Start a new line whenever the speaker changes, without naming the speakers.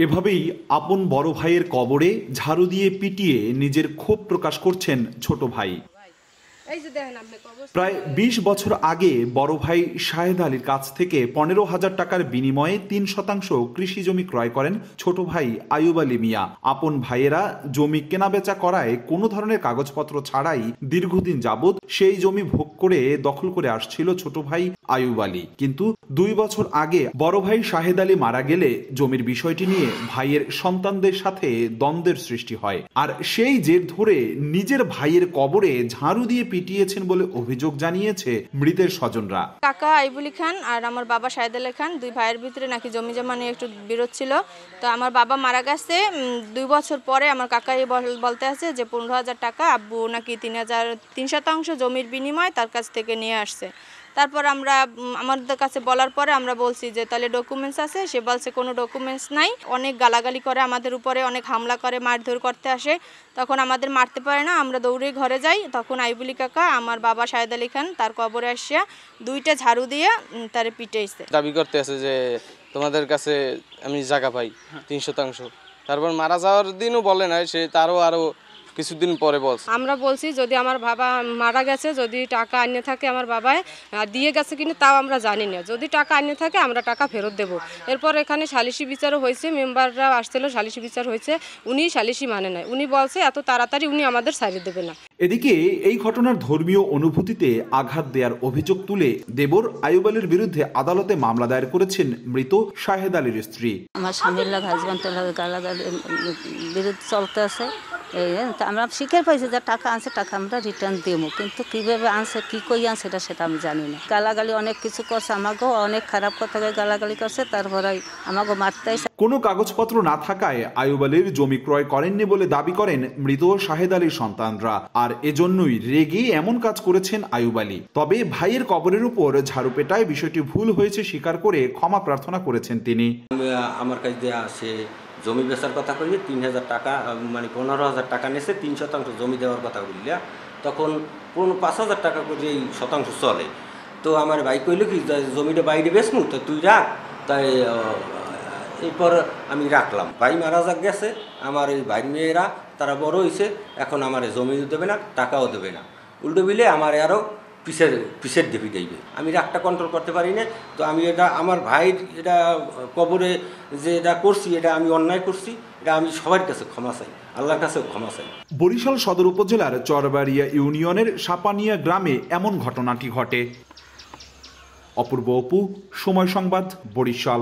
এভাবেই আপন বড় ভাইয়ের কবরে ঝাড়ু দিয়ে পিটিয়ে নিজের ক্ষোভ প্রকাশ করছেন ছোট ভাই। প্রায় ২০ বছর আগে বড় ভাই শাহেদ আলীর কাছ থেকে ১৫,০০০ টাকার বিনিময়ে ৩% কৃষি জমি ক্রয় করেন ছোট ভাই আইয়ুব আলী মিয়া। আপন ভাইয়েরা জমি কেনাবেচা করায় কোনো ধরনের কাগজপত্র ছাড়াই দীর্ঘদিন যাবৎ সেই জমি ভোগ করে দখল করে আসছিল ছোট ভাই আইয়ুব আলী। কিন্তু ২ বছর আগে বড় ভাই শাহেদ আলী মারা গেলে জমির বিষয়টি নিয়ে ভাইয়ের সন্তানদের সাথে দ্বন্দ্বের সৃষ্টি হয়। আর সেই জের ধরে নিজের ভাইয়ের কবরে ঝাড়ু দিয়ে পিটিয়েছেন বলে অভিযোগ জানিয়েছে মৃতের স্বজনরা।
কাকা আইয়ুব আলী খান আর আমার বাবা শাহেদ আলী খান, দুই ভাইয়ের ভিতরে নাকি জমি জমা নিয়ে একটু বিরোধ ছিল। তো আমার বাবা মারা গেছে ২ বছর পরে আমার কাকাই বলতে আছে যে ১৫,০০০ টাকা আব্বু নাকি ৩% জমির বিনিময়ে তার কাছ থেকে নিয়ে আসছে। তারপর আমাদের কাছে বলার পরে আমরা বলছি যে তাহলে ডকুমেন্টস আছে, সে বলছে কোনো ডকুমেন্টস নাই। অনেক গালাগালি করে আমাদের উপরে, অনেক হামলা করে, মারধর করতে আসে। তখন আমাদের মারতে পারে না, আমরা দৌড়ে ঘরে যাই। তখন আইয়ুব আলী কাকা আমার বাবা শাহেদ আলী খান তার কবরে আসিয়া 2টা ঝাড়ু দিয়ে তারে পিটাইছে।
দাবি করতে আছে যে তোমাদের কাছে আমি জায়গা পাই ৩%। তারপর মারা যাওয়ার দিনও বলে নাই, সে আরো কিছুদিন পরে বলছে।
আমরা বলছি যদি আমার বাবা মারা গেছে, যদি টাকা আনিয়ে থাকে আমার বাবায় দিয়ে গেছে কিনা তাও আমরা জানি না। যদি টাকা আনিয়ে থাকে আমরা টাকা ফেরত দেব। এরপর এখানে সালিশি বিচারও হয়েছে, মেম্বাররা আসছিল, সালিশি বিচার হয়েছে। উনি সালিশি মানে নাই, উনি বলছে এত তাড়াতাড়ি উনি আমাদের ছাড়িয়ে দেবে না।
এদিকে এই ঘটনার ধর্মীয় অনুভূতিতে আঘাত দেওয়ার অভিযোগ তুলে দেবর আইয়ুব আলীর বিরুদ্ধে আদালতে মামলা দায়ের করেছেন মৃত শাহেদ আলীর স্ত্রী।
আমার স্বামীর হাজব্যান্ডের গালাগালি বিরুদ্ধে চলতে আছে। আমরা স্বীকার পাইছি যে টাকা আনছে, টাকা আমরা রিটার্ন দেবো, কিন্তু কিভাবে আনছে, কি কই আনছে সেটা আমি জানি না। গালাগালি অনেক কিছু করছে, আমাকেও অনেক খারাপ কথা গালাগালি করছে, তারপরে আমাকেও মারতে।
কোনো কাগজপত্র না থাকায় আইয়ুব আলীর জমি ক্রয় করেননি বলে দাবি করেন মৃত শাহেদ আলীর সন্তানরা। আর এজন্যই রেগে এমন কাজ করেছেন আইয়ুব আলী। তবে ভাইয়ের কবরের উপর ঝাড়ু পেটায় বিষয়টি ভুল হয়েছে স্বীকার করে ক্ষমা প্রার্থনা করেছেন তিনি।
আমার কাছে আসে জমি বেচার কথা কইলে ৩,০০০ টাকা, মানে ১৫,০০০ টাকা নিয়েছে, ৩% জমি দেওয়ার কথা বললে তখন ৫,০০০ টাকা করে এই শতাংশ চলে। তো আমার ভাই কইল কি জমিটা বাইরে বেচমু, তো তুই রাখ। তাই এরপর আমি রাখলাম। ভাই মারা যাক গেছে, আমার এই ভাই মেয়েরা তারা বড় হয়েছে, এখন আমার জমিও দেবে না, টাকাও দেবে না, উল্টো বিলে আমার আরও পিসের দেবী দেবে। আমি রাগটা কন্ট্রোল করতে পারি না। তো আমি এটা আমার ভাইয়ের এটা কবরে যে এটা করছি, এটা আমি অন্যায় করছি, এটা আমি সবার কাছে ক্ষমা চাই, আল্লাহর কাছেও ক্ষমা চাই।
বরিশাল সদর উপজেলার চরবাড়িয়া ইউনিয়নের সাপানিয়া গ্রামে এমন ঘটনাটি ঘটে। অপূর্ব অপু, সময় সংবাদ, বরিশাল।